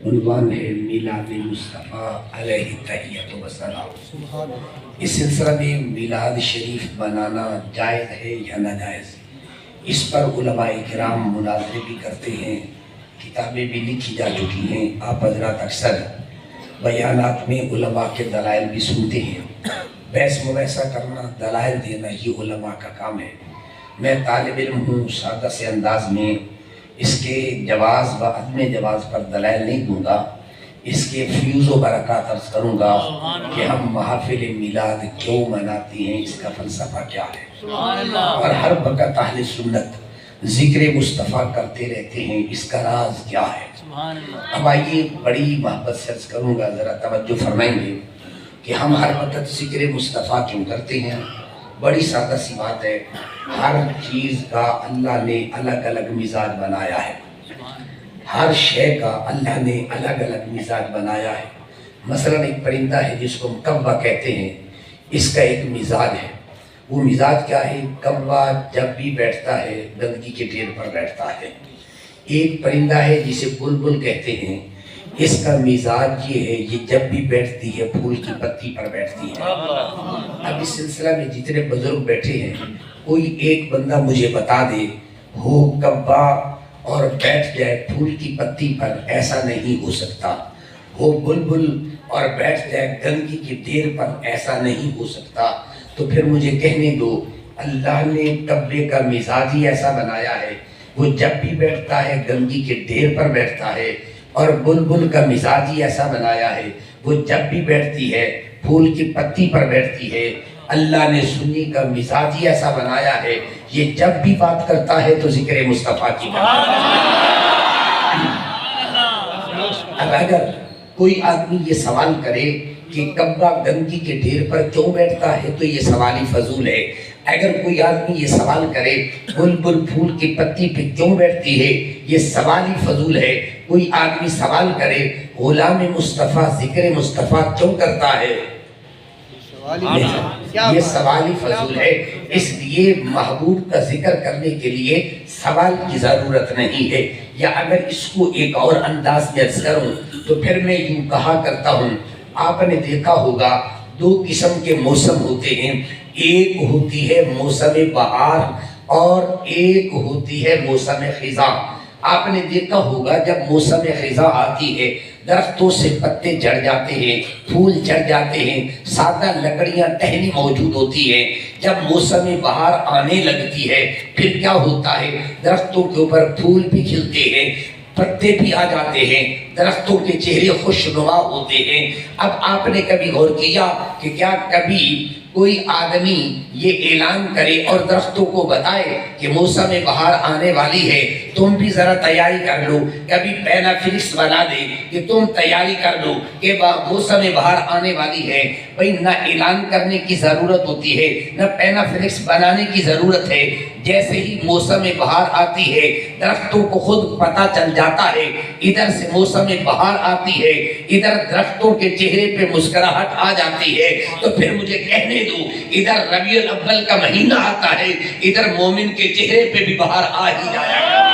عنوان ہے میلاد مصطفیٰ علیہ تحیۃ و سلام۔ اس سلسلہ میں میلاد شریف منانا جائز ہے یا ناجائز، اس پر علماء کرام مناظرے بھی کرتے ہیں، کتابیں بھی لکھی جا چکی ہیں۔ آپ حضرات اکثر بیانات میں علماء کے دلائل بھی سنتے ہیں۔ بحث مباحثہ کرنا، دلائل دینا یہ علماء کا کام ہے۔ میں طالب علم ہوں، سادہ سے انداز میں اس کے جواز و عدم جواز پر دلائل نہیں دوں گا، اس کے فیوز و برکات عرض کروں گا کہ ہم محافل میلاد کیوں مناتے ہیں، اس کا فلسفہ کیا ہے، اور ہر وقت اہل سنت ذکر مصطفیٰ کرتے رہتے ہیں، اس کا راز کیا ہے۔ اب آئیے بڑی محبت سے عرض کروں گا، ذرا توجہ فرمائیں گے کہ ہم ہر وقت ذکر مصطفیٰ کیوں کرتے ہیں۔ بڑی سادہ سی بات ہے، ہر چیز کا اللہ نے الگ الگ مزاج بنایا ہے، ہر شے کا اللہ نے الگ الگ مزاج بنایا ہے۔ مثلا ایک پرندہ ہے جس کو کوا کہتے ہیں، اس کا ایک مزاج ہے۔ وہ مزاج کیا ہے؟ کوا جب بھی بیٹھتا ہے گندگی کے ڈھیر پر بیٹھتا ہے۔ ایک پرندہ ہے جسے بلبل کہتے ہیں، اس کا مزاج یہ ہے، یہ جب بھی بیٹھتی ہے پھول کی پتی پر بیٹھتی ہے۔ اب اس سلسلہ میں جتنے بزرگ بیٹھے ہیں، کوئی ایک بندہ مجھے بتا دے ہو کوا اور بیٹھ جائے پھول کی پتی پر، ایسا نہیں ہو سکتا۔ ہو بلبل اور بیٹھ جائے گندگی کے ڈھیر پر، ایسا نہیں ہو سکتا۔ تو پھر مجھے کہنے دو، اللہ نے کبے کا مزاج ہی ایسا بنایا ہے، وہ جب بھی بیٹھتا ہے گندگی کے ڈھیر پر بیٹھتا ہے، اور بلبل کا مزاج ہی ایسا بنایا ہے، وہ جب بھی بیٹھتی ہے پھول کی پتی پر بیٹھتی ہے۔ اللہ نے سنی کا مزاج ہی ایسا بنایا ہے، یہ جب بھی بات کرتا ہے تو ذکر مصطفیٰ کی کرتا ہے۔ اب اگر کوئی آدمی یہ سوال کرے کہ کبا گندگی کے ڈھیر پر کیوں بیٹھتا ہے، تو یہ سوال ہی فضول ہے۔ اگر کوئی آدمی یہ سوال کرے بلبل پھول کی پتی پہ کیوں بیٹھتی ہے، یہ سوال ہی فضول ہے۔ کوئی آدمی سوال کرے غلام مصطفیٰ ذکر مصطفیٰ کیوں کرتا ہے، یہ سوال ہی فضول ہے۔ اس لیے محبوب کا ذکر کرنے کے لیے سوال کی ضرورت نہیں ہے۔ یا اگر اس کو ایک اور انداز میں عرض کروں تو پھر میں یوں کہا کرتا ہوں، آپ نے دیکھا ہوگا دو قسم کے موسم ہوتے ہیں، ایک ہوتی ہے موسم بہار اور ایک ہوتی ہے موسم خزاں۔ آپ نے دیکھا ہوگا جب موسم خزاں آتی ہے، درختوں سے پتے جھڑ جاتے ہیں، پھول جھڑ جاتے ہیں، سادہ لکڑیاں ٹہنی موجود ہوتی ہیں۔ جب موسم بہار آنے لگتی ہے پھر کیا ہوتا ہے، درختوں کے اوپر پھول بھی کھلتے ہیں، پتے بھی آ جاتے ہیں، درختوں کے چہرے خوشنما ہوتے ہیں۔ اب آپ نے کبھی غور کیا کہ کیا کبھی کوئی آدمی یہ اعلان کرے اور درختوں کو بتائے کہ موسم بہار آنے والی ہے، تم بھی ذرا تیاری کر لو؟ کبھی پینا فلکس بنا دے کہ تم تیاری کر لو کہ موسم بہار آنے والی ہے؟ بھئی نہ اعلان کرنے کی ضرورت ہوتی ہے، نہ پینا فلکس بنانے کی ضرورت ہے۔ جیسے ہی موسم بہار آتی ہے درختوں کو خود پتہ چل جاتا ہے، ادھر سے موسم بہار آتی ہے، ادھر درختوں کے چہرے پہ مسکراہٹ آ جاتی ہے۔ تو پھر مجھے کہنے دو، ادھر ربیع الاول کا مہینہ آتا ہے، ادھر مومن کے چہرے پہ بھی بہار آ ہی جایا گا۔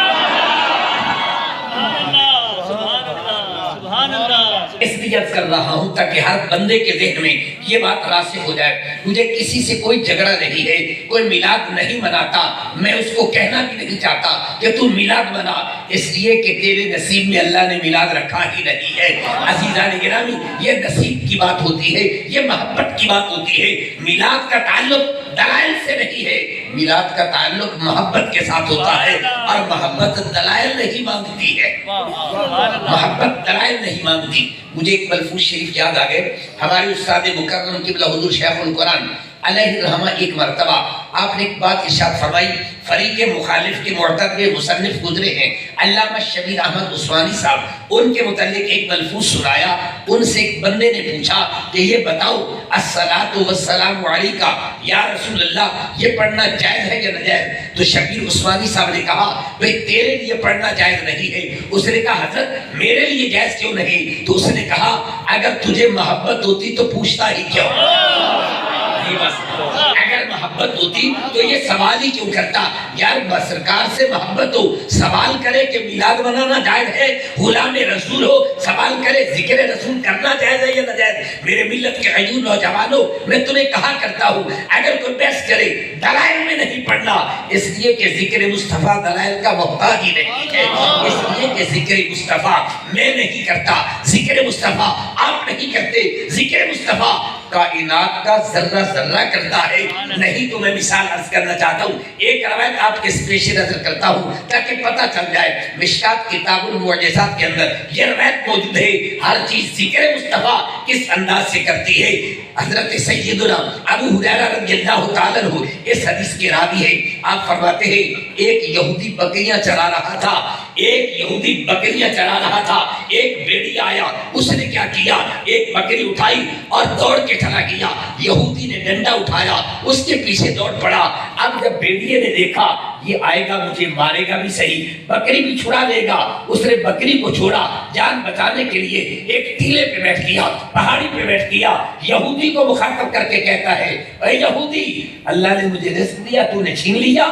اس لیے عرض کر رہا ہوں تاکہ ہر بندے کے ذہن میں یہ بات راسخ ہو جائے، مجھے کسی سے کوئی جھگڑا نہیں ہے، کوئی میلاد نہیں مناتا، میں اس کو کہنا بھی نہیں چاہتا کہ تو میلاد منا، اس لیے کہ تیرے نصیب میں اللہ نے میلاد رکھا ہی نہیں ہے۔ عزیزان گرامی، یہ نصیب کی بات ہوتی ہے، یہ محبت کی بات ہوتی ہے۔ میلاد کا تعلق دلائل سے نہیں ہے، میلاد کا تعلق محبت کے ساتھ ہوتا ہے، اور محبت دلائل نہیں مانگتی ہے، محبت دلائل نہیں مانگتی۔ مجھے ایک ملفوظ شریف یاد آ گئے، ہمارے استاد مکرم قبلہ حضور شیخ القرآن علیہ الرحمہ ایک مرتبہ آپ نے ایک بات ارشاد فرمائی، فریق مخالف کے معتبر مصنف گزرے ہیں علامہ شبیر احمد عثمانی صاحب، ان کے متعلق ایک ملفوظ سنایا۔ ان سے ایک بندے نے پوچھا کہ یہ بتاؤ الصلاۃ والسلام علیکہ یا رسول اللہ، یہ پڑھنا جائز ہے یا ناجائز؟ تو شبیر عثمانی صاحب نے کہا بھئی تیرے لیے پڑھنا جائز نہیں ہے۔ اس نے کہا حضرت میرے لیے جائز کیوں نہیں؟ تو اس نے کہا اگر تجھے محبت ہوتی تو پوچھتا ہی کیوں؟ اگر محبت ہوتی تو یہ سوال ہی کیوں کرتا؟ یار سرکار سے محبت ہو، سوال کرے کہ میلاد منانا جائز ہے، غلام رسول ہو، سوال ذکر رسول کرنا جائز ہے یا ناجائز؟ میرے ملت کے غیور نوجوانوں، میں تمہیں کہا کرتا ہوں اگر کوئی بحث کرے دلائل میں نہیں پڑھنا، اس لیے کہ ذکر مصطفیٰ دلائل کا محتاج ہی نہیں ہے، اس لیے کہ ذکر مصطفیٰ میں نہیں کرتا، ذکر مصطفیٰ آپ نہیں کرتے، ذکر مصطفیٰ کائنات کا ذرہ ذرہ کرتا ہے۔ نہیں تو میں مثال عرض کرنا چاہتا ہوں، ایک روایت آپ کے پیش نظر کرتا ہوں تاکہ پتہ چل جائے۔ مشکات کتاب المعجزات کے اندر یہ روایت موجود ہے، ہر چیز ذکر مصطفیٰ کس انداز سے کرتی ہے۔ حضرت سیدنا ابو ہریرہ رضی اللہ تعالیٰ عنہ اس حدیث کے راوی ہیں، آپ فرماتے ہیں ایک یہودی بکریاں چرا رہا تھا، ایک یہودی بکریاں چرا رہا تھا، ایک بیڑی آیا، اس نے کیا کیا، ایک بکری اٹھائی اور دوڑ کے چلا گیا، یہودی نے ڈنڈا اٹھایا، اس کے پیچھے دوڑ پڑا۔ اب جب بیڑیے نے دیکھا یہ آئے گا مجھے مارے گا بھی صحیح، بکری بھی چھڑا لے گا، اس نے بکری کو چھوڑا، جان بچانے کے لیے ایک ٹیلے پہ بیٹھ گیا، پہاڑی پہ بیٹھ گیا، یہودی کو مخاطب کر کے کہتا ہے اے یہودی، اللہ نے مجھے رزق دیا تو نے چھین لیا۔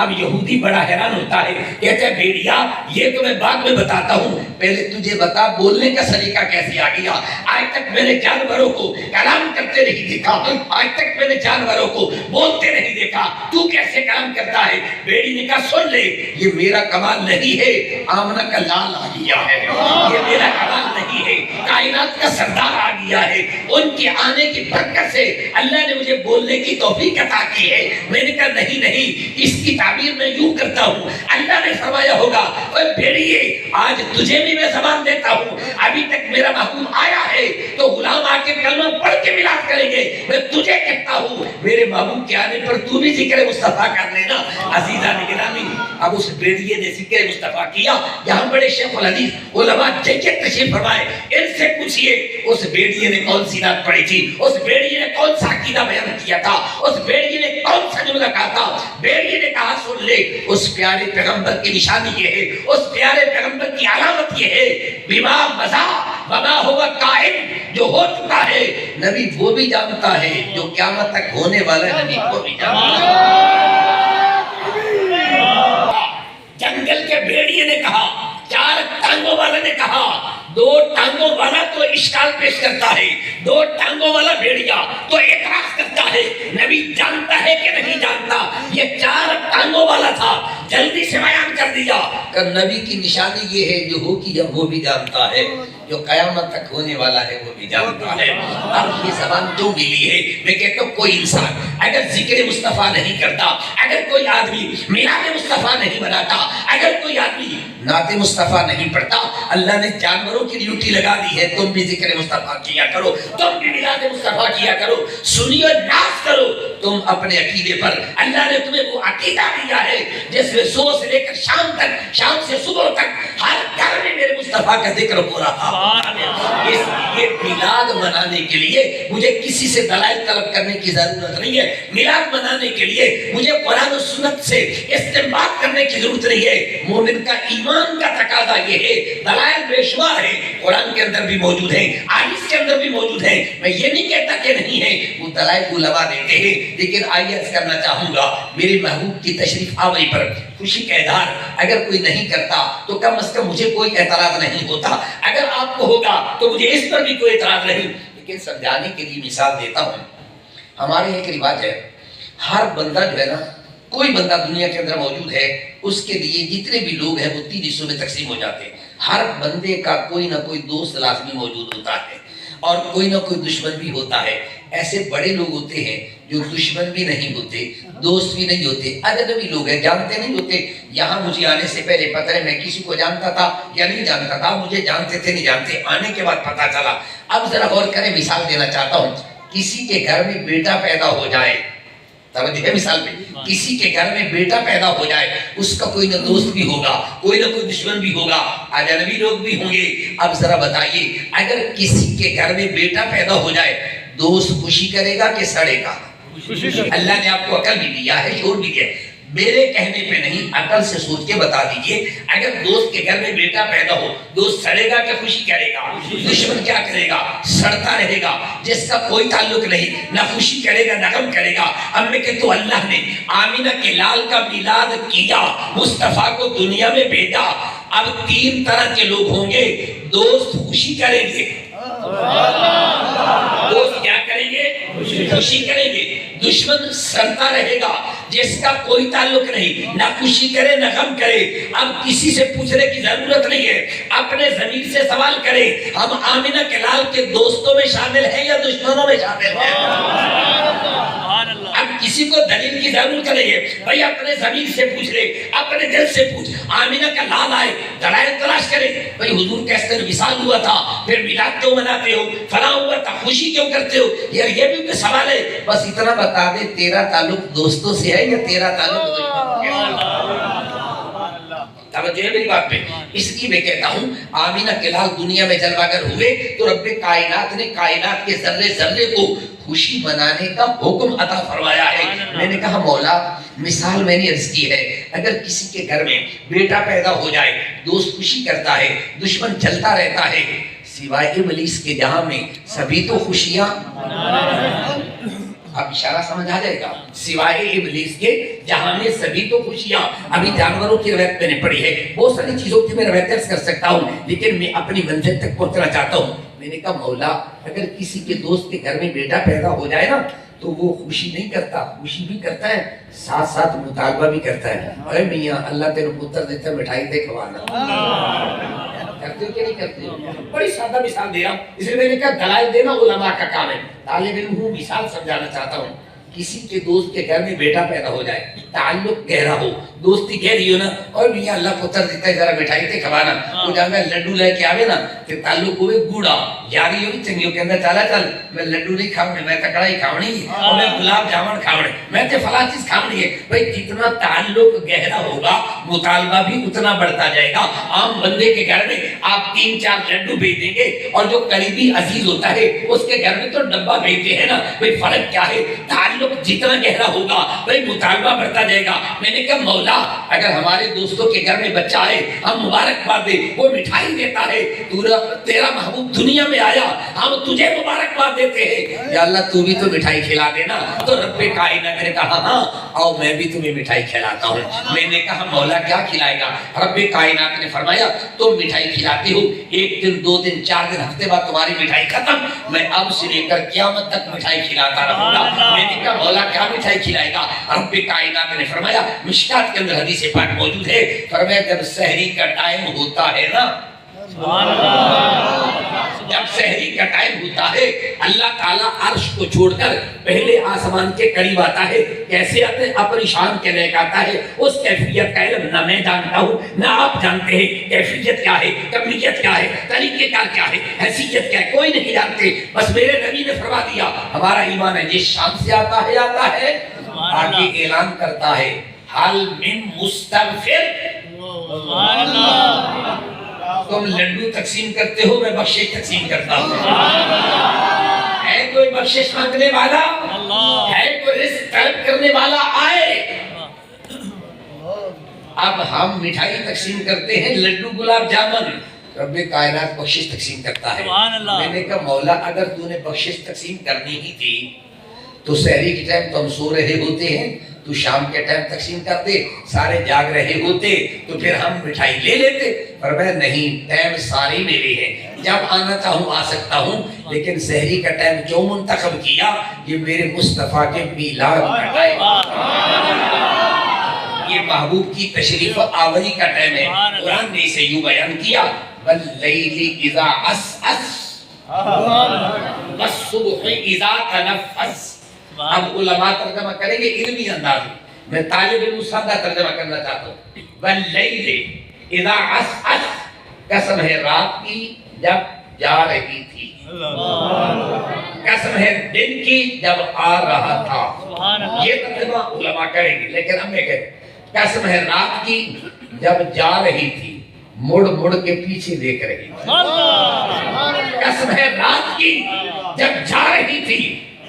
اب یہودی بڑا حیران ہوتا ہے، کہتا ہے بیڑیا یہ تو میں بعد میں بتاتا ہوں، پہلے تجھے بتا بولنے کا سلیقہ کیسے آ گیا؟ آج تک میں نے جانوروں کو کلام کرتے نہیں دیکھا، آج تک میں نے جانوروں کو بولتے نہیں دیکھا، تو کیسے کلام کرتا ہے؟ بیڑی نے کہا سن لے، یہ میرا کمال نہیں ہے، آمنہ کا لال آ گیا ہے، یہ میرا کمال نہیں ہے، کائنات کا سردار آ گیا ہے، ان کے آنے کی برکت سے اللہ نے مجھے بولنے کی توفیق عطا کی ہے۔ میں نے کہا نہیں نہیں، اس کی تعبیر میں یوں کرتا ہوں، اللہ نے فرمایا ہوگا اے بھیڑیے آج تجھے بھی میں زبان دیتا ہوں، ابھی تک میرا محبوب آیا ہے تو غلام آ کے کلمہ پڑھ کے میلاد کریں گے، میں تجھے کہتا ہوں میرے محبوب کے آنے پر تو بھی ذکر مصطفیٰ کر لینا۔ عزیزان گرامی، اب اس بیڑیے نے ذکر مصطفیٰ کیا۔ یہاں بڑے شیخ الحدیث علماء جگہ تشریف فرمائے، ان سے پوچھئے اس بیڑیے نے کون سی رات پڑھی تھی، اس بیڑیے نے کون سا عقیدہ بیان کیا تھا، اس بیڑیے نے کون سا جملہ کہا تھا؟ بیڑیے نے کہا سن لے، اس پیارے پیغمبر کی نشانی یہ ہے، اس پیارے پیغمبر کی علامت یہ ہے، بما مضا وما ہوا قائم، جو ہو چکا ہے نبی وہ بھی جانتا ہے، جو قیامت تک ہونے والا ہے نبی وہ بھی جانتا ہے۔ جنگل کے بیڑیے نے کہا، چار ٹانگوں والا نے کہا، دو ٹانگوں والا تو اشکال پیش کرتا ہے، دو ٹانگوں والا بیڑیا تو اعتراض کرتا ہے، نبی جانتا ہے کہ نہیں جانتا؟ یہ چار ٹانگوں والا تھا، جلدی سے بیان کر دیا کہ نبی کی نشانی یہ ہے جو ہو کی جب وہ بھی جانتا ہے، جو قیامت تک ہونے والا ہے وہ بھی جانتا ہے۔ اب یہ زبان جو ملی ہے، میں کہتا ہوں کوئی انسان اگر ذکر مصطفیٰ نہیں کرتا، اگر کوئی آدمی میلاد مصطفیٰ نہیں بناتا، اگر کوئی آدمی نعت مصطفیٰ نہیں پڑھتا، اللہ نے جانوروں کی ڈیوٹی لگا دی ہے، تم بھی ذکر مصطفیٰ کیا کرو، تم بھی میلاد مصطفیٰ کیا کرو، سنیو ناز کرو تم اپنے عقیدے پر۔ اللہ نے تمہیں وہ عقیدہ دیا ہے جس میں صبح سے لے کر شام تک، شام سے صبح تک ہر گھر میں میرے مصطفیٰ کا ذکر ہو رہا۔ اس لیے میلاد منانے کے لیے مجھے کسی سے دلائل طلب کرنے کی ضرورت نہیں ہے، میلاد منانے کے لیے مجھے قرآن و سنت سے استنباط کرنے کی ضرورت نہیں ہے۔ مومن کا ایمان کا تقاضا یہ ہے، دلائل بے شمار ہے، قرآن کے اندر بھی موجود ہیں، حدیث کے اندر بھی موجود ہیں، میں یہ نہیں کہتا کہ نہیں ہے، وہ دلائل علماء دیتے ہیں، لیکن آئیے عرض کرنا چاہوں گا میرے محبوب کی تشریف آوری پر خوشی کا اظہار اگر کوئی نہیں کرتا تو کم از کم مجھے کوئی اعتراض نہیں ہوتا، اگر آپ کو ہوگا تو مجھے اس پر بھی کوئی اعتراض نہیں، لیکن سمجھانے کے لیے مثال دیتا ہوں۔ ہمارے ایک رواج ہے، ہر بندہ جو ہے نا، کوئی بندہ دنیا کے اندر موجود ہے، اس کے لیے جتنے بھی لوگ ہیں وہ 3 حصوں میں تقسیم ہو جاتے ہیں۔ ہر بندے کا کوئی نہ کوئی دوست لازمی موجود ہوتا ہے اور کوئی نہ کوئی دشمن بھی ہوتا ہے۔ ایسے بڑے لوگ ہوتے ہیں جو دشمن بھی نہیں ہوتے، دوست بھی نہیں ہوتے، اجنبی لوگ ہیں، جانتے نہیں ہوتے۔ یہاں مجھے آنے سے پہلے پتہ ہے میں کسی کو جانتا تھا یا نہیں جانتا تھا، مجھے جانتے تھے نہیں جانتے، آنے کے بعد پتہ چلا۔ اب ذرا غور کریں، مثال دینا چاہتا ہوں، کسی کے گھر میں بیٹا پیدا ہو جائے، توجہ ہے مثال میں، کسی کے گھر میں بیٹا پیدا ہو جائے، اس کا کوئی نہ دوست بھی ہوگا، کوئی نہ کوئی دشمن بھی ہوگا، اجنبی لوگ بھی ہوں گے۔ اب ذرا بتائیے اگر کسی کے گھر میں بیٹا پیدا ہو جائے، دوست خوشی کرے گا کہ سڑے گا؟ اللہ نے آپ کو عقل بھی دیا ہے، شعور بھی دیا ہے، میرے کہنے پہ نہیں، عقل سے سوچ کے بتا دیجئے، اگر دوست کے گھر میں بیٹا پیدا ہو، دوست سڑے گا کہ خوشی کرے گا؟ دشمن کیا کرے گا؟ سڑتا رہے گا، جس کا کوئی تعلق نہیں، نہ خوشی کرے گا نہ غم کرے گا۔ اب میں کہتا ہوں اللہ نے آمینہ کے لال کا میلاد کیا، مصطفیٰ کو دنیا میں بھیجا، اب 3 طرح کے لوگ ہوں گے، دوست خوشی کریں گے، دوست کیا کریں گے؟ خوشی کریں گے۔ دشمن سڑتا رہے گا جس کا کوئی تعلق نہیں، نہ خوشی کرے نہ غم کرے۔ اب کسی سے پوچھنے کی ضرورت نہیں ہے، اپنے ضمیر سے سوال کرے، ہم آمینہ کے لال کے دوستوں میں شامل ہیں یا دشمنوں میں شامل ہیں؟ اب کسی کو دلیل کی ضرورت نہیں ہے، بھائی اپنے ضمیر سے پوچھ لے، اپنے دل سے پوچھ۔ آمینہ کا لال آئے، دلائل تلاش کرے، بھائی حضور کیسے وصال ہوا تھا، پھر میلاد کیوں مناتے ہو، فلاں ہوا تھا، خوشی کیوں کرتے ہو؟ یار یہ بھی سوال ہے۔ بس اتنا بتا دے تیرا تعلق دوستوں سے ہے یا تیرا تعلق دشمنوں سے ہے؟ توجہ ہے میری بات پہ؟ اس لیے میں کہتا ہوں آمینہ کے لال دنیا میں جلوہ گر ہوئے تو رب کائنات نے کائنات کے ذرے ذرے کو خوشی منانے کا حکم عطا فرمایا ہے۔ میں نے کہا مولا مثال میں نے عرض کی ہے، اگر کسی کے گھر میں بیٹا پیدا ہو جائے، دوست خوشی کرتا ہے، دشمن چلتا رہتا ہے، سوائے ابلیس کے جہاں میں سبھی تو خوشیاں، اب اشارہ سمجھ آ جائے گا، سوائے ابلیس کے جہاں میں سبھی تو خوشیاں۔ ابھی جانوروں کی روایت میں نے پڑھی ہے، بہت ساری چیزوں کی میں روایت عرض کر سکتا ہوں، لیکن میں اپنی منزل تک پہنچنا چاہتا ہوں۔ میں نے کہا مولا اگر کسی کے دوست کے گھر میں بیٹا پیدا ہو جائے نا تو وہ خوشی نہیں کرتا، خوشی بھی کرتا ہے، ساتھ ساتھ مطالبہ بھی کرتا ہے، اے میاں اللہ تیرے پتر دیتا ہے، مٹھائی دے کھوانا۔ کرتے ہو کہ نہیں کرتے ہو؟ بڑی سادہ مثال دے رہا ہوں، اس لیے میں نے کہا دلائل دینا علماء کا کام ہے، طالب علم ہوں، مثال سمجھانا چاہتا ہوں۔ کسی کے دوست کے گھر میں بیٹا پیدا ہو جائے، تعلق گہرا ہو، دوستی گہری ہو نا، اور میاں اللہ پتر دیتا ہے ذرا مٹھائی تے کھوانا، تو جب میں لڈو لے کے آوے نا کہ تعلق ہوئے گوڑا یاری ہوئی چنگی ہو، کہندہ چالا چل میں لڈو نہیں کھاؤنے، میں تکڑا ہی کھاؤنی، اور میں گلاب جامن کھاؤنے، میں تے فلاں چیز کھاؤنی ہے۔ بھئی جتنا تعلق گہرا ہوگا مطالبہ بھی اتنا بڑھتا جائے گا۔ عام بندے کے گھر میں آپ 3-4 لڈو بھیج دیں گے، اور جو قریبی عزیز ہوتا ہے اس کے گھر میں تو ڈبہ بھیجتے ہیں نا۔ بھئی فرق کیا ہے؟ تعلق جتنا گہرا ہوگا بھئی مطالبہ بڑھتا جائے گا۔ میں نے کہا مولا اگر ہمارے دوستوں کے گھر میں بچہ ہے، ہم مبارکباد دے، وہ مٹھائی دیتا ہے، تیرا محبوب دنیا میں آیا، ہم تجھے مبارکباد دیتے ہیں، یا اللہ تو بھی تو مٹھائی کھلا دینا۔ تو رب کائنات نے کہا ہاں آؤ میں بھی تمہیں مٹھائی کھلاتا ہوں۔ میں نے کہا مولا کیا کھلائے گا؟ رب کائنات نے فرمایا تم مٹھائی کھلاتے ہو، 1 دن 2 دن 4 دن ہفتے بعد تمہاری مٹھائی ختم، میں اب سے لے کر قیامت تک مٹھائی کھلاتا رہوں گا۔ میں نے کہا مولا کیا مٹھائی کھلائے گا؟ رب کائنات نے فرمایا، مشکات کے اندر حدیث پاک موجود ہے، فرمایا جب سحری کا ٹائم ہوتا ہے نا، جب سحری کا ٹائم ہوتا ہے اللہ تعالیٰ عرش کو چھوڑ کر پہلے آسمان کے قریب آتا ہے۔ کیسے آتے ہیں؟ اپنی شان کے لے آتا ہے۔ اس کیفیت کا علم نہ میں جانتا ہوں نہ آپ جانتے ہیں، کیفیت کیا ہے، کمیت کیا ہے، طریقہ کار کیا ہے، حیثیت کیا ہے، کوئی نہیں جانتے، بس میرے نبی نے فرما دیا ہمارا ایمان ہے جس شان سے آتا ہے آگے اعلان کرتا ہے حل من مستغفر، تم لڈو تقسیم کرتے ہو، میں بخشش تقسیم کرتا ہوں۔ ہے کوئی بخشش مانگنے والا؟ ہے کوئی رزق طلب کرنے والا؟ آئے۔ اب ہم مٹھائی تقسیم کرتے ہیں، لڈو گلاب جامن، رب کائنات بخشش تقسیم کرتا ہے۔ میں نے کہا مولا اگر تو نے بخشش تقسیم کرنی ہی تھی تو سحری کے ٹائم تو ہم سو رہے ہوتے ہیں، تو شام کے ٹائم تقسیم کرتے، سارے جاگ رہے ہوتے تو پھر ہم مٹھائی لے لیتے۔ فرمایا نہیں، ٹائم سارے میرے ہیں، جب آنا چاہوں آ سکتا ہوں، لیکن سحری کا ٹائم کیوں منتخب کیا؟ یہ میرے مصطفیٰ کے میلاد کا ٹائم، یہ محبوب کی تشریف آوری کا ٹائم ہے۔ قرآن نے اسے یوں بیان کیا واللیل اذا عسعس والصبح اذا تنفس۔ اب علماء ترجمہ کریں گے علمی انداز میں، میں طالب علم سادہ ترجمہ کرنا چاہتا ہوں۔ واللیل اذا عسعس، قسم ہے رات کی جب جا رہی تھی، قسم ہے دن کی جب آ رہا تھا۔ یہ ترجمہ علماء کریں گے، لیکن ہم نے کہا قسم ہے رات کی جب جا رہی تھی، مڑ مڑ کے پیچھے دیکھ رہی تھی۔ قسم ہے رات کی جب جا رہی تھی،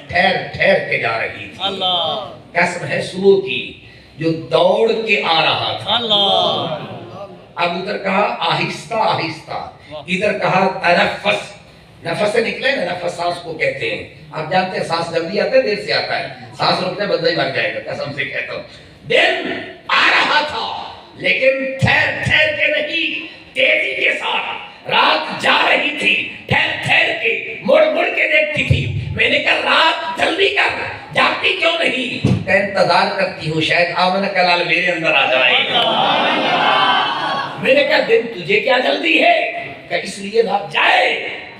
ٹھہر ٹھہر کے جا رہی تھی۔ قسم ہے صبح کی جو دوڑ کے آ رہا تھا۔ اب ادھر کہا آہستہ آہستہ، ادھر کہا تنفس، نفس سے نکلے نا، نفس سانس کو کہتے ہیں۔ آپ جانتے ہیں سانس جلدی آتا ہے دیر سے آتا ہے، سانس روکنے بندہ ہی مر جائے گا، قسم سے کہتا ہوں۔ دن آ رہا تھا لیکن ٹھہر ٹھہر کے نہیں، تیزی کے ساتھ رات جا رہی تھی، ٹھہر ٹھہر کے مڑ مڑ کے دیکھتی تھی۔ میں نے کہا رات جلدی کر، جاتی کیوں نہیں؟ کہ انتظار کرتی ہوں شاید آمنہ کا لال میرے اندر آ جائے۔ میں نے کہا دن تجھے کیا جلدی ہے؟ کہ اس لیے رات جائے،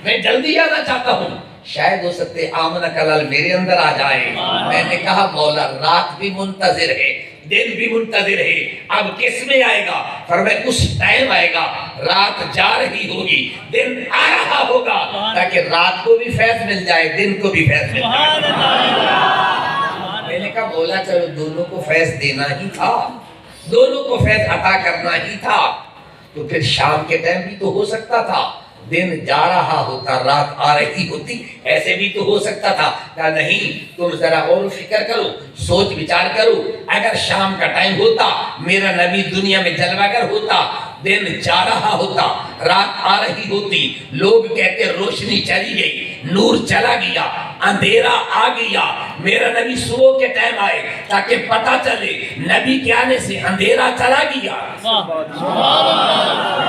میں جلدی آنا چاہتا ہوں، شاید ہو سکتے آمنہ کا لال میرے اندر آ جائے۔ میں نے کہا مولا رات بھی منتظر ہے، دن بھی منتظر ہے، اب کس میں آئے گا؟ فرمایا اس ٹائم آئے گا، رات جا رہی ہوگی، دن آ رہا ہوگا، تاکہ رات کو بھی فیض مل جائے، دن کو بھی فیض مل جائے۔ میں نے کہا مولا چلو دونوں کو فیض دینا ہی تھا، دونوں کو فیض عطا کرنا ہی تھا، تو پھر شام کے ٹائم بھی تو ہو سکتا تھا، دن جا رہا ہوتا رات آ رہی ہوتی، ایسے بھی تو ہو سکتا تھا۔ کہا نہیں، تم ذرا اور فکر کرو، سوچ بچار کرو، اگر شام کا ٹائم ہوتا، میرا نبی دنیا میں جلوہ گر ہوتا، دن جا رہا ہوتا، رات آ رہی ہوتی، لوگ کہتے روشنی چلی گئی، نور چلا گیا، اندھیرا آ گیا، میرا نبی صبح کے ٹائم آئے تاکہ پتہ چلے نبی کے آنے سے اندھیرا چلا گیا،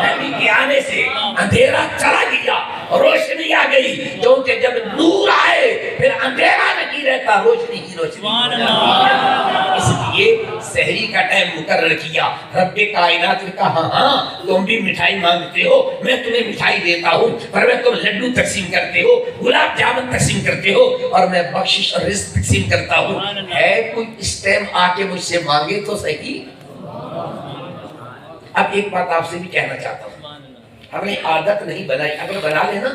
نبی کے آنے سے اندھیرا چلا گیا، روشنی آ گئی، کیونکہ جب نور آئے پھر اندھیرا نہیں رہتا، روشنی ہی روشنی۔ اس لیے سحری کا ٹائم مقرر کیا۔ رب کائنات نے کہا ہاں تم بھی مٹھائی مانگتے ہو، میں تمہیں مٹھائی دیتا ہوں، پر تم لڈو تقسیم کرتے ہو، گلاب جامن تقسیم کرتے ہو، اور میں بخشش اور رزق تقسیم کرتا ہوں۔ ہے کوئی اس ٹائم آ کے مجھ سے مانگے تو صحیح۔ اب ایک بات آپ سے بھی کہنا چاہتا ہوں، ہم نے عادت نہیں بنائی، اگر بنا لینا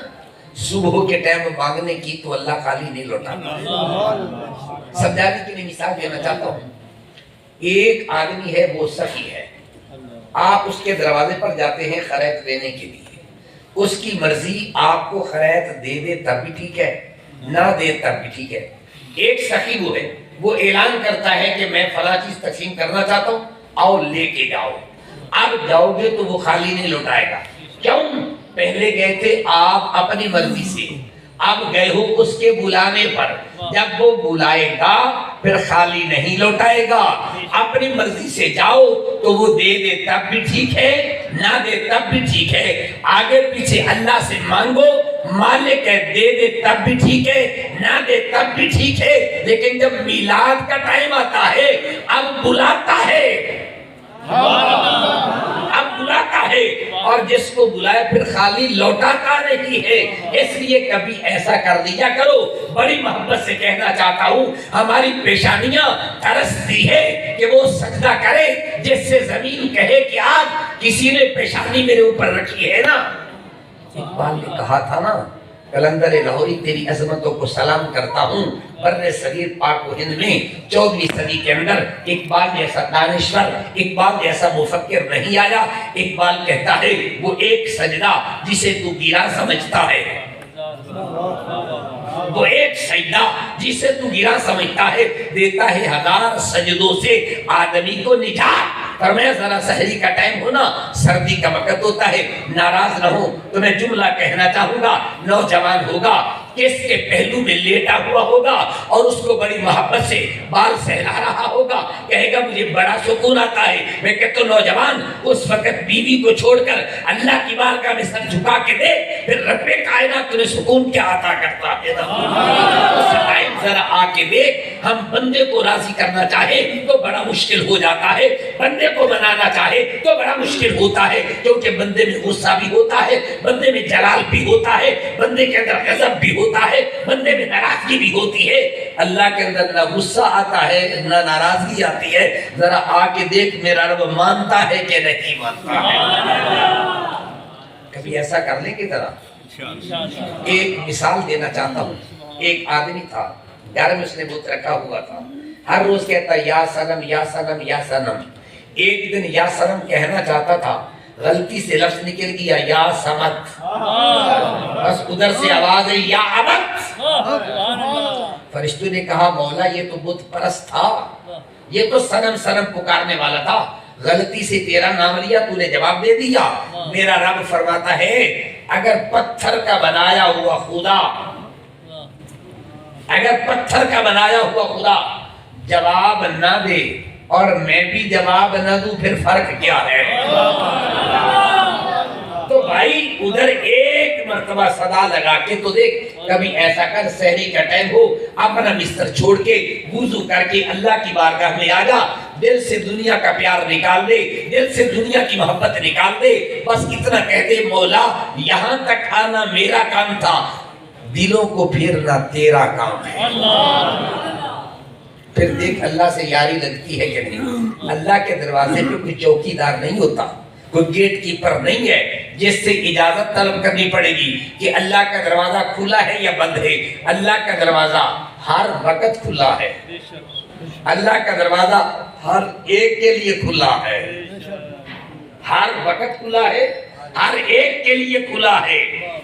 صبح کے ٹائم مانگنے کی تو اللہ خالی نہیں لوٹاتا۔ سمجھانے کے لیے مثال دینا چاہتا ہوں، ایک آدمی ہے وہ سخی ہے، آپ اس کے دروازے پر جاتے ہیں خیرات دینے کے لیے، اس کی مرضی آپ کو خیرات دے دے تب بھی ٹھیک ہے، نہ دے تب بھی ٹھیک ہے۔ ایک سخی وہ ہے، وہ اعلان کرتا ہے کہ میں فلاں چیز تقسیم کرنا چاہتا ہوں، آؤ لے کے جاؤ۔ اب جاؤ گے تو وہ خالی نہیں لوٹائے گا، کیوں؟ پہلے گئے تھے آپ اپنی مرضی سے، اب گئے ہو اس کے بلانے پر، جب وہ بلائے گا پھر خالی نہیں لوٹائے گا۔ اپنی مرضی سے جاؤ تو وہ دے دے تب بھی ٹھیک ہے، نہ دے تب بھی ٹھیک ہے، آگے پیچھے اللہ سے مانگو، مالک ہے دے دے تب بھی ٹھیک ہے، نہ دے تب بھی ٹھیک ہے، لیکن جب میلاد کا ٹائم آتا ہے اب بلاتا ہے، اب بلاتا ہے، اور جس کو بلائے پھر خالی لوٹاتا نہیں ہے۔ اس لیے کبھی ایسا کر دیا کرو، بڑی محبت سے کہنا چاہتا ہوں، ہماری پیشانیاں ترستی ہے کہ وہ سجدہ کرے جس سے زمین کہے کہ آج کسی نے پیشانی میرے اوپر رکھی ہے نا۔ اقبال نے کہا تھا نا، قلندر لاہوری تیری عظمتوں کو سلام کرتا ہوں، بر صغیر پاک و ہند میں 14ویں صدی کے اندر اقبال جیسا دانشور، اقبال جیسا مفکر نہیں آیا۔ اقبال کہتا ہے وہ ایک سجدہ جسے تو گرا سمجھتا ہے، وہ ایک سجدہ جسے تو گرا سمجھتا ہے، دیتا ہے 1000 سجدوں سے آدمی کو نجات۔ فرمایا ذرا سحری کا ٹائم ہونا، سردی کا وقت ہوتا ہے، ناراض نہ ہو تو میں جملہ کہنا چاہوں گا، نوجوان ہوگا کس کے پہلو میں لیٹا ہوا ہوگا اور اس کو بڑی محبت سے بال سہلا رہا ہوگا، کہے گا مجھے بڑا سکون آتا ہے۔ میں کہتا ہوں نوجوان اس وقت بیوی کو چھوڑ کر اللہ کی بارگاہ میں سر جھکا کے دے، پھر رب کائنات تمہیں سکون کیا عطا کرتا ہے۔ اس ٹائم ذرا آ کے دیکھ، ہم بندے کو راضی کرنا چاہے تو بڑا مشکل ہو جاتا ہے، بندے کو منانا چاہے تو بڑا مشکل ہوتا ہے، کیونکہ بندے میں غصہ بھی ہوتا ہے، بندے میں جلال بھی ہوتا ہے، بندے کے اندر غضب بھی ہوتا ہے، بندے میں ناراضگی بھی ہوتی ہے۔ اللہ کے اندر نہ غصہ آتا ہے نہ ناراضگی آتی ہے۔ ذرا آ کے دیکھ میرا رب مانتا ہے کہ نہیں مانتا ہے۔ کبھی ایسا کر لیں گے ذرا۔ ایک مثال دینا چاہتا ہوں، ایک آدمی تھا، گھر میں اس نے بت رکھا ہوا تھا، ہر روز کہتا یا صنم یا صنم یا صنم۔ ایک دن یا صنم کہنا چاہتا تھا، غلطی سے لفظ نکل گیا یا سمت، بس ادھر سے آواز ہے یا ابت۔ فرشتوں نے کہا مولا یہ تو بت پرست تھا، یہ تو صنم صنم پکارنے والا تھا، غلطی سے تیرا نام لیا تو نے جواب دے دیا۔ میرا رب فرماتا ہے اگر پتھر کا بنایا ہوا خدا، اگر پتھر کا بنایا ہوا خدا جواب نہ دے اور میں بھی جواب نہ دوں پھر فرق کیا ہے؟ تو بھائی ادھر ایک مرتبہ صدا لگا کے تو دیکھ، کبھی ایسا کر سحری کا ٹائم ہو اپنا بستر چھوڑ کے وضو کر کے اللہ کی بارگاہ میں آ جا، دل سے دنیا کا پیار نکال دے، دل سے دنیا کی محبت نکال دے، بس اتنا کہہ دے مولا یہاں تک آنا میرا کام تھا، دلوں کو پھیرنا تیرا کام ہے۔ پھر دیکھ اللہ سے یاری لگتی ہے کہ نہیں۔ اللہ کے دروازے پہ کوئی چوکی دار نہیں ہوتا، کوئی گیٹ کیپر نہیں ہے جس سے اجازت طلب کرنی پڑے گی کہ اللہ کا دروازہ کھلا ہے یا بند ہے۔ اللہ کا دروازہ ہر وقت کھلا ہے، اللہ کا دروازہ ہر ایک کے لیے کھلا ہے، ہر وقت کھلا ہے، ہر ایک کے لیے کھلا ہے،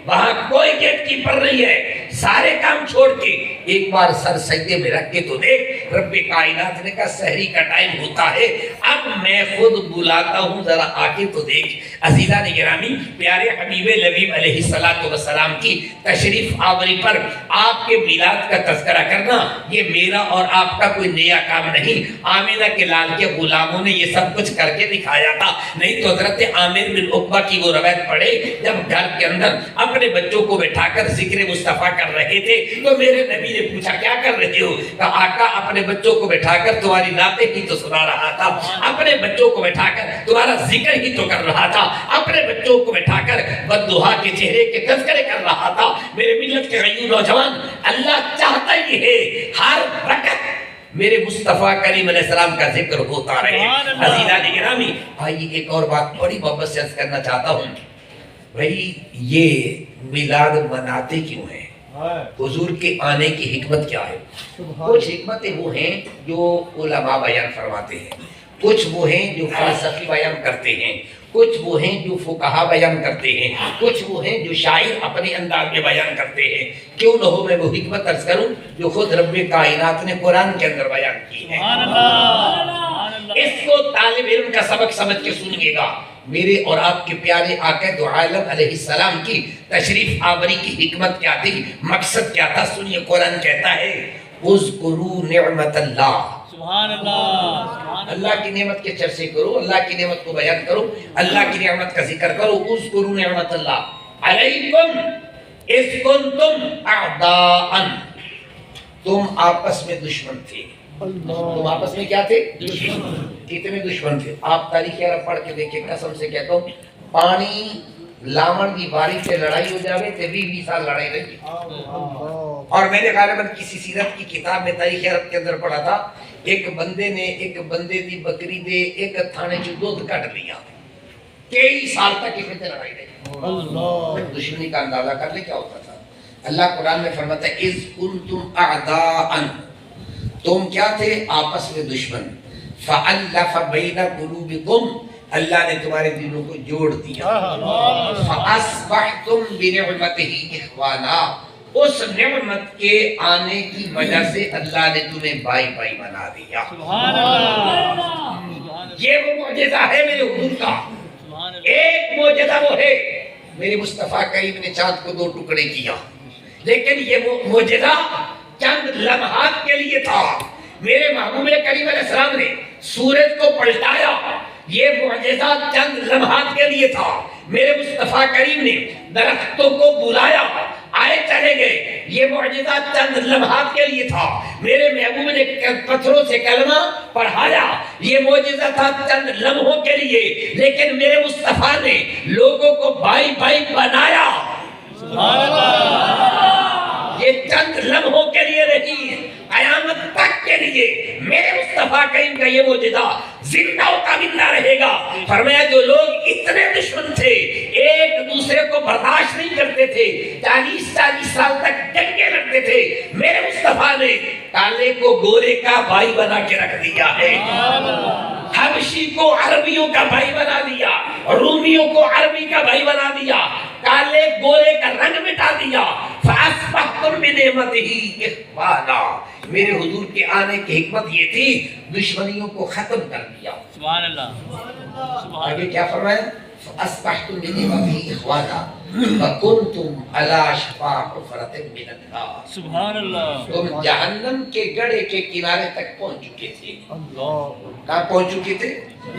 وہاں کوئی گیٹ کیپر نہیں ہے۔ سارے کام چھوڑ کے ایک بار سر سجدے میں رکھ کے تو دیکھ، رب کائنات نے کہا سحری کا ٹائم ہوتا ہے، اب میں خود بلاتا ہوں، ذرا آ کے تو دیکھ۔ عزیزان گرامی، پیارے حبیب لبیب علیہ السلام کی تشریف آوری پر آپ کے میلاد کا تذکرہ کرنا یہ میرا اور آپ کا کوئی نیا کام نہیں۔ آمینہ کے لال کے غلاموں نے یہ سب کچھ کر کے دکھایا تھا، نہیں تو حضرت عامر بن عقبہ کی وہ روایت پڑھے، جب گھر کے اندر اپنے بچوں کو بٹھا کر ذکر مصطفیٰ کر رہے تھے تو میرے نبی نے پوچھا کیا کر رہے ہو؟ کہا آقا اپنے بچوں کو بٹھا کر تمہاری نعتیں ہی تو سنا رہا تھا، اپنے بچوں کو بٹھا کر تمہارا ذکر ہی تو کر رہا تھا، اپنے بچوں کو بٹھا کر بددعا کے چہرے کے تذکرے کر رہا تھا۔ میرے ملت کے غیور نوجوان، اللہ چاہتا ہی ہے ہر وقت میرے مصطفیٰ کریم علیہ السلام کا ذکر ہوتا رہے۔ عزیزان گرامی، آئیے ایک اور بات بڑی محبت سے عرض کرنا چاہتا ہوں، بھئی یہ میلاد مناتے کیوں ہیں؟ حضور کے آنے کی حکمت کیا ہے؟ کچھ حکمتیں وہ ہیں جو علماء بیان فرماتے ہیں، کچھ وہ ہیں جو فلسفی بیان کرتے ہیں، کچھ وہ ہیں جو فقہا بیان کرتے ہیں، کچھ وہ ہیں جو شاعر اپنے انداز میں بیان کرتے ہیں۔ کیوں نہ ہو میں وہ حکمت عرض کروں جو خود رب کائنات نے قرآن کے اندر بیان کی ہے۔ اس کو طالب علم کا سبق سمجھ کے سنیے گا۔ میرے اور آپ کے پیارے آقا دو عالم علیہ السلام کی تشریف آوری کی حکمت کیا تھی، مقصد کیا تھا، سنیے۔ قرآن کہتا ہے اذکروا نعمت اللہ، سبحان اللہ، اللہ کی نعمت کے چرچے کرو، اللہ کی نعمت کو بیان کرو، اللہ کی نعمت کا ذکر کرو۔ اذکروا نعمت اللہ علیکم اذ کنتم اعداء، تم آپس میں دشمن تھے، تم آپس میں کیا تھے؟ کتنے دشمن تھے؟ آپ تاریخ عرب پڑھ کے دیکھیں، قسم سے کہتا ہوں پانی لامن کی باری سے لڑائی ہو جاوے تے 20 سال لڑائی رہی۔ اور میں نے غالباً کسی سیرت کی کتاب میں تاریخ عرب کے اندر پڑھا تھا، ایک بندے نے ایک بندے دی بکری دے ایک تھانے چ دودھ کٹ لیا، کئی سال تک اس میں لڑائی رہی۔ دشمنی کا اندازہ کر لے کیا ہوتا تھا۔ اللہ قرآن میں فرماتا ہے اذ کنتم اعداء، تم کیا تھے؟ آپس میں دشمن۔ فَأَلَّفَ بَيْنَ قُلُوبِكُمْ، اللہ نے تمہارے دلوں کو جوڑ دیا۔ فَأَصْبَحْتُمْ بِنِعْمَتِهِ إِخْوَانًا، اس نعمت کے آنے کی وجہ سے اللہ نے تمہیں بھائی بھائی بنا دیا۔ یہ وہ معجزہ ہے میرے حضور کا۔ ایک معجزہ وہ ہے، میرے مصطفیٰ کریم نے چاند کو 2 ٹکڑے کیا، لیکن یہ معجزہ چند لمحات کے لیے تھا۔ میرے محبوب کریم علیہ السلام نے سورج کو پلٹایا، یہ معجزہ چند لمحات کے لیے تھا۔ میرے مصطفیٰ کریم نے درختوں کو بلایا، آئے چلے گئے، یہ معجزہ چند لمحات کے لیے تھا۔ میرے محبوب نے پتھروں سے کلمہ پڑھایا، یہ معجزہ تھا چند لمحوں کے لیے، لیکن میرے مصطفیٰ نے لوگوں کو بھائی بھائی بنایا۔ یہ چند لمحوں کے لیے نہیں، قیامت تک کے لیے میرے مصطفیٰ کریم کا یہ معجزہ زندہ و کامندہ رہے گا۔ فرمایا جو لوگ اتنے دشمن تھے، ایک دوسرے کو برداشت نہیں کرتے تھے، 40 سال تک جنگیں لڑتے تھے، میرے مصطفیٰ نے کالے کو گورے کا بھائی بنا کے رکھ دیا ہے، حبشی کو عربیوں کا بھائی بنا دیا، رومیوں کو عربی کا بھائی بنا دیا، کالے گورے کا رنگ مٹا دیا۔ فَأَصْبَحْتُمْ بِنِعْمَتِهِ إِخْوَانًا، میرے حضور کے آنے کی حکمت یہ تھی، دشمنیوں کو ختم کر دیا۔ سبحان اللہ۔ آگے کیا فرمایا؟ فَأَصْبَحْتُمْ بِنِعْمَتِهِ إِخْوَانًا وَكُنْتُمْ عَلَى شَفَا حُفْرَةٍ مِّنَ النَّارِ، سبحان اللہ، تم جہنم کے گڑھے کے کنارے تک پہنچ چکے تھے۔ کہاں پہنچ چکے تھے؟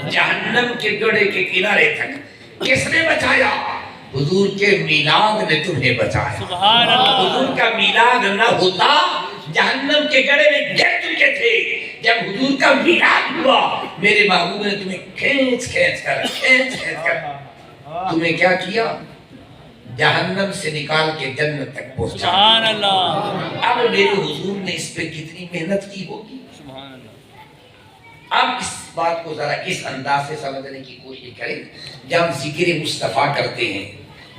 جہنم کے گڑھے کے کنارے تک۔ کس نے بچایا؟ حضور کے میلاد نے تمہیں بچایا. حضور کا میلاد نہ ہوتا جہنم کے گڑھے میں گر چکے تھے. جب حضور کا میلاد ہوا میرے محبوب نے تمہیں کھینچ کر تمہیں کیا کیا؟ جہنم سے نکال کے جنت تک پہنچا. سبحان اللہ. اب میرے حضور نے اس پہ کتنی محنت کی ہوگی. سبحان اللہ. اب اس بات کو ذرا اس انداز سے سمجھنے کی کوشش کریں. جب ہم ذکر مصطفیٰ کرتے ہیں،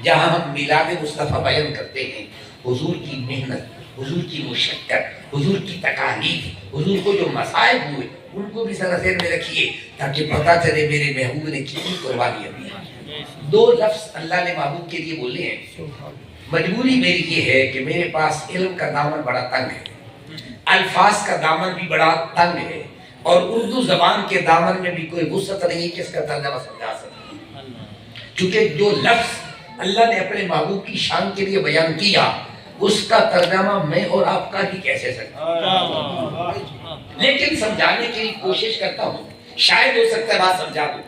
جہاں ہم میلاد مصطفیٰ بیان کرتے ہیں، حضور کی محنت، حضور کی مشقت، حضور کی تکالیف، حضور کو جو مصائب ہوئے ان کو بھی ذرا ذہن میں رکھیے تاکہ پتہ چلے میرے محبوب نے کتنی قربانی دی. دو لفظ اللہ نے محبوب کے لیے بولے ہیں. مجبوری میری یہ ہے کہ میرے پاس علم کا دامن بڑا تنگ ہے، الفاظ کا دامن بھی بڑا تنگ ہے، اور اردو زبان کے دامن میں بھی کوئی وسعت نہیں کہ اس کا ترجمہ سمجھا سکے. چونکہ جو لفظ اللہ نے اپنے محبوب کی شان کے لیے بیان کیا اس کا ترجمہ میں اور آپ کا ہی کیسے سکتا. لیکن سمجھانے کی کوشش کرتا ہوں، شاید ہو سکتا ہے بات سمجھا دوں.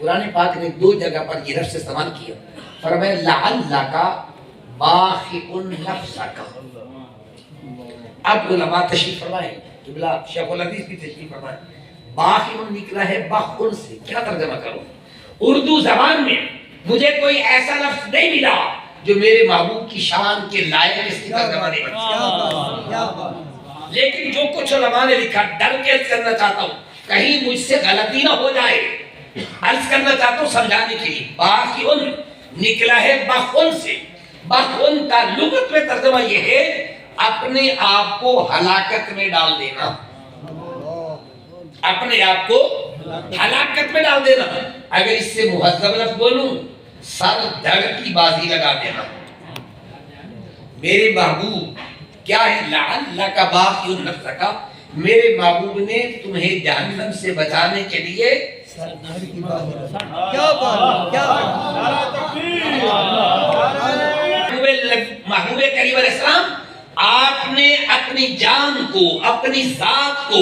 قرآن پاک نے دو جگہ پر یہ لفظ استعمال کیا. فرمایا لعلک باخع نفسک. اب علماء تشریف فرمائیں، قبلہ شیخ الحدیث بھی تشریف فرمائیں. باخع نکلا ہے بخن سے. کیا ترجمہ کروں؟ اردو زبان میں مجھے کوئی ایسا لفظ نہیں ملا جو میرے محبوب کی شان کے لائق اس کی ترجمہ نہیں بن. لیکن جو کچھ علماء نے لکھا ڈر کے عرض کرنا چاہتا ہوں کہیں مجھ سے غلطی نہ ہو جائے، عرض کرنا چاہتا ہوں سمجھانے کے لیے. باخن نکلا ہے بخن سے. بخن کا لغت میں ترجمہ یہ ہے اپنے آپ کو ہلاکت میں ڈال دینا. اپنے آپ کو ہلاکت میں ڈال دینا. اگر اس سے مہذب لفظ بولوں سر دھڑ کی بازی لگا دینا. میرے محبوب کیا ہے؟ لعلک باخع نفسک. میرے محبوب نے تمہیں جہنم سے بچانے کے لیے محبوب کریم علیہ السلام آپ نے اپنی جان کو، اپنی ذات کو،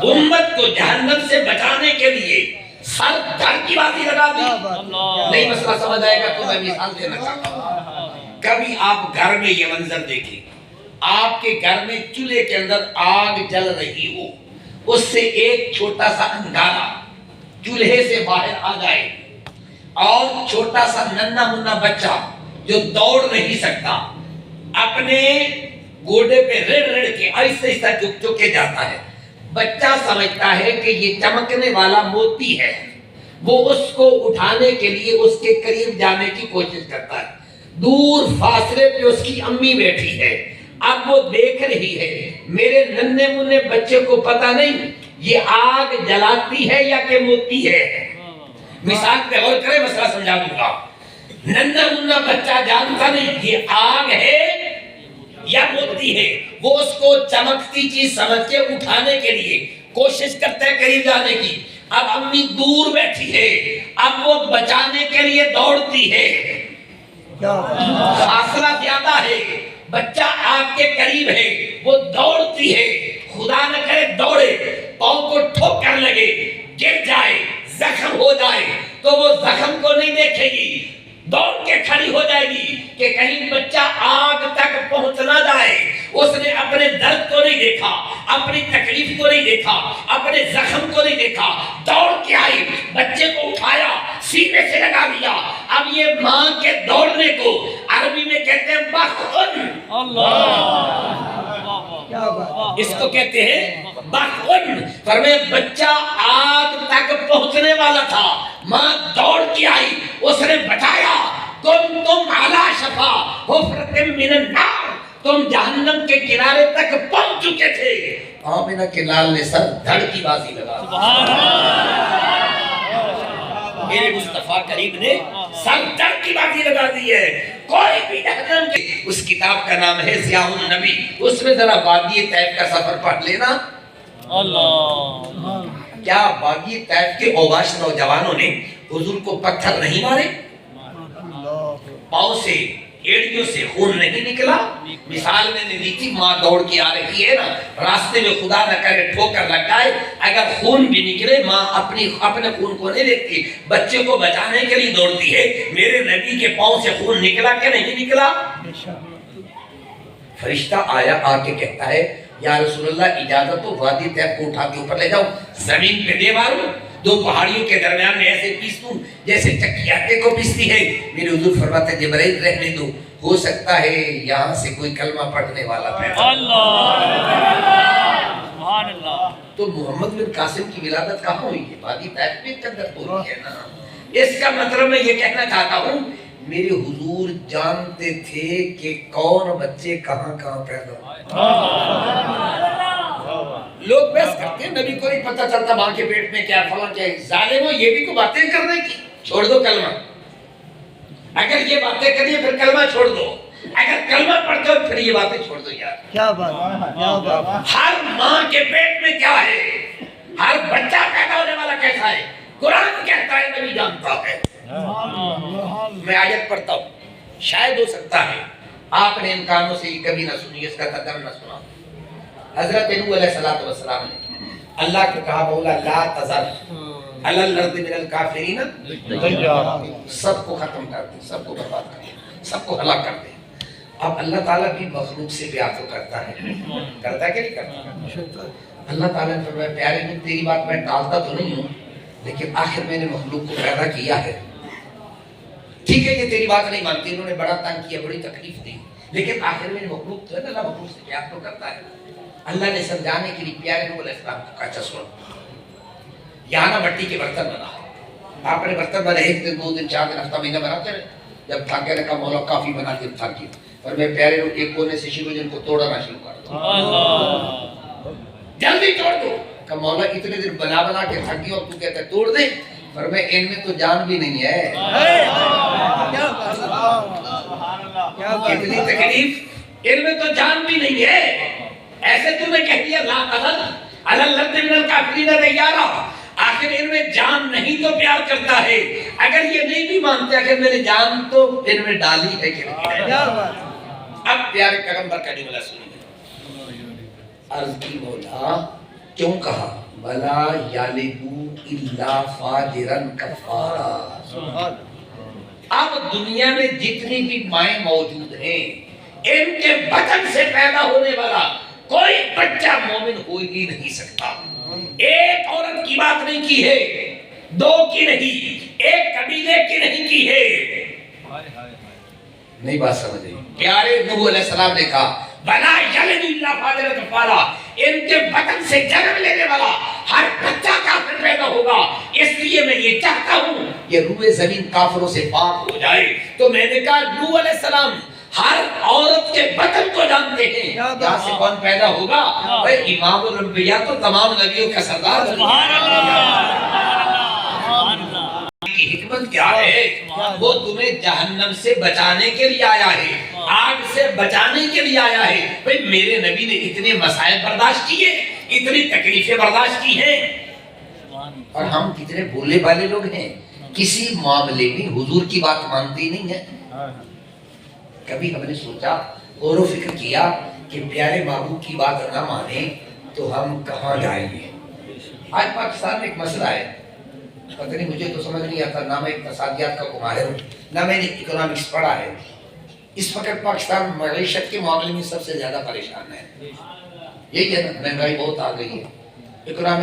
امت کو جہنم سے بچانے کے لیے سر دھڑ کی بازی لگا دی. نہیں مسئلہ سمجھ آئے گا تو میں مثال دینا چاہتا ہوں. کبھی آپ گھر میں یہ منظر دیکھیں، آپ کے گھر میں چولہے کے اندر آگ جل رہی ہو، اس سے ایک چھوٹا سا انگارہ چولہے سے باہر آ جائے اور چھوٹا سا ننھا منھا بچہ جو دوڑ نہیں سکتا اپنے گوڑے پہ رڑ رڑ کے ایسے ایسا جھک جھک کے جاتا ہے. بچہ سمجھتا ہے کہ یہ چمکنے والا موتی ہے. وہ اس کو اٹھانے کے لیے اس کے قریب جانے کی کوشش کرتا ہے. دور فاصلے پہ اس کی امی بیٹھی ہے. اب وہ دیکھ رہی ہے. میرے ننھے منھے بچے کو پتہ نہیں یہ آگ جلاتی ہے یا کہ موتی ہے. مثال پہ غور کرے مسئلہ سمجھا دوں گا. ننھا منھا بچہ جانتا نہیں یہ آگ ہے یا موتی ہے. وہ اس کو چمکتی چیز سمجھ کے اٹھانے کے لیے کوشش کرتا ہے قریب جانے کی. اب امی دور بیٹھی ہے. اب وہ بچانے کے لیے دوڑتی ہے. فاصلہ زیادہ ہے، بچہ آپ کے قریب ہے، وہ دوڑتی ہے. خدا نہ کرے دوڑے، پاؤں کو ٹھوک کر لگے، گر جائے، زخم ہو جائے تو وہ زخم کو نہیں دیکھے گی، دوڑ کے کھڑی ہو جائے گی کہ کہیں بچہ آگ تک پہنچ نہ جائے. اس نے اپنے درد کو نہیں دیکھا، اپنی تکلیف کو نہیں دیکھا، اپنے زخم کو نہیں دیکھا. دوڑ کے آئی، بچے کو اٹھایا، سینے سے لگا دیا. اب یہ ماں کے دوڑنے کو عربی میں کہتے ہیں بخن. اس کو کہتے ہیں بخن. فرمائے بچہ آگ تک پہنچنے والا تھا، ماں دوڑ کے آئی، اس نے بتایا تم علی شفا حفرۃ من النار، تم جہنم کے کنارے تک پہنچ چکے تھے. آمنہ کے لال نے سر دھڑ کی بازی لگا. میرے مصطفیٰ کریم نے سر دھڑ کی بازی لگا دی ہے. کوئی بھی جہنم کی، اس کتاب کا نام ہے ضیاء النبی، اس میں ذرا وادی طیب کا سفر پڑھ لینا. اللہ کیا وادی طیب کے اوباش نوجوانوں نے حضور کو پتھر نہیں مارے؟ پاؤں سے ایڑیوں سے خون نہیں نکلا. مثال میں نے دی تھی, ماں دوڑ کے آ رہی ہے نا, راستے میں خدا نہ کرے ٹھوکر لگ جائے, اگر خون بھی نکلے ماں اپنے خون کو نہیں دیکھتی, بچے کو بچانے کے لیے دوڑتی ہے. میرے نبی کے پاؤں سے خون نکلا کہ نہیں نکلا؟ فرشتہ آیا, آ کے کہتا ہے یا رسول اللہ اجازت ہو وادی طیب کو اٹھا کے اوپر لے جاؤ, زمین پہ دے ماروں, دو پہاڑیوں کے درمیان میں ایسے پیس دوں جیسے چکی آٹے کو پیستی ہے. میرے حضور فرماتے ہیں جبرائیل رہنے دو, ہو سکتا ہے یہاں سے کوئی کلمہ پڑھنے والا پیدا. سبحان اللہ. تو محمد بن قاسم کی ولادت کہاں ہوئی ہے؟ وادی طیب کے اندر ہوئی ہے نا. اس کا مطلب میں یہ کہنا چاہتا ہوں, میرے حضور جانتے تھے کہ کون بچے کہاں کہاں پیدا ہوئے. لوگ بحث کرتے ہیں نبی کو نہیں پتہ چلتا ماں کے پیٹ میں کیا فلاں کیا ہے. ظالم ہو, یہ بھی کو باتیں کرنے کی, چھوڑ دو کلمہ. اگر یہ باتیں کریے پھر کلمہ چھوڑ دو, اگر کلمہ پڑھتے ہو پھر یہ باتیں چھوڑ دو یار. کیا بات, کیا بات. ہر ماں کے پیٹ میں کیا ہے, ہر بچہ پیدا ہونے والا کیسا ہے, قرآن کہتا ہے, نبی جانتا ہے. میں آیت پڑھتا ہوں, شاید ہو سکتا ہے آپ نے ان کانوں سے یہ کبھی نہ سنی, اس کا ترجمہ نہ سنا. حضرت نوح علیہ السلام نے اللہ کو کہا مولا لا تذر علی الارض من الکافرین, سب کو ختم کر دے, سب کو برباد کر دے, سب کو ہلاک کر دے. اب اللہ تعالیٰ بھی مخلوق سے پیار تو کرتا ہے کہ نہیں کرتا؟ اللہ تعالیٰ نے فرمایا پیارے میں تیری بات میں ٹالتا تو نہیں ہوں, لیکن آخر میں نے مخلوق کو پیدا کیا ہے. ٹھیک ہے یہ تیری بات نہیں مانتی, انہوں نے بڑا تنگ کیا, بڑی تکلیف دی, لیکن آخر میں مخلوق تو ہے نا, اللہ مخلوق سے پیار تو کرتا ہے. اللہ نے سمجھانے کے لیے پیارے نوح علیہ السلام کو کہا اچھا سنو, یہاں نا مٹی کے برتن بنا, آپ نے برتن بنا 1 دن 2 دن 4 دن ہفتہ مہینہ بناتے رہے. جب تھاکے نے کہا مولا کافی بنا کے تھک گیا, اور میں پیارے نوح ایک کونے سے شروع جن کو توڑنا شروع کر دو, جلدی توڑ دو. کہ مولا اتنے دن بنا بنا کے تھک گیا اور تو کہتا ہے توڑ دے, پر میں ان میں تو جان بھی نہیں ہے. اتنی تکلیف, ان میں تو جان بھی نہیں ہے. ایسے تم نے کہہ دیا لا تذر علی الارض من الکافرین دیارا, آخر ان میں جان نہیں تو پیار کرتا ہے. اگر یہ نہیں بھی مانتے اگر میں نے جان تو ان میں ڈالی ہے کہ نہیں. اب پیارے پیغمبر کا جملہ سنیے, عرض کی مولا کیوں کہا ولا یلدو الا فاجرا کفارا. اب دنیا میں جتنی بھی مائیں موجود ہیں ان کے بطن سے پیدا ہونے والا کوئی بچہ مومن ہو ہی نہیں سکتا. ایک عورت کی بات نہیں کی ہے, 2 کی نہیں, ایک قبیلے کی نہیں کی ہے. نہیں بات سمجھ رہی. پیارے نوح علیہ السلام نے کہا بلا یلد الا فاجرا کفارا, ان کے بطن سے جنم لینے والا ہر بچہ کافر پیدا ہوگا. اس لیے میں یہ چاہتا ہوں یہ روئے زمین کافروں سے پاک ہو جائے. تو میں نے کہا نوح علیہ السلام ہر عورت کے بطن کو جانتے ہیں, یہاں سے کون پیدا ہوگا؟ بھئی امام الانبیاء تو تمام نبیوں کا سردار. سبحان اللہ. کی حکمت کیا ہے؟ وہ تمہیں جہنم سے بچانے کے لیے آیا ہے, آگ سے بچانے کے لیے آیا ہے. بھئی میرے نبی نے اتنے مسائل برداشت کیے, اتنی تکلیفیں برداشت کی ہیں, اور ہم کتنے بھولے والے لوگ ہیں, کسی معاملے میں حضور کی بات مانتے نہیں ہیں. کبھی ہم نے سوچا غور و فکر کیا کہ پیارے محبوب کی بات نہ مانیں تو ہم کہاں جائیں گے؟ آج پاکستان میں ایک مسئلہ ہے, پتہ نہیں مجھے تو سمجھ نہیں آتا, نہ میں اقتصادیات کا ماہر ہوں نہ میں نے اکنامکس پڑھا ہے. اس وقت پاکستان معیشت کے معاملے میں سب سے زیادہ پریشان ہے. یہی ہے نا, مہنگائی بہت آ گئی ہے, اکنامک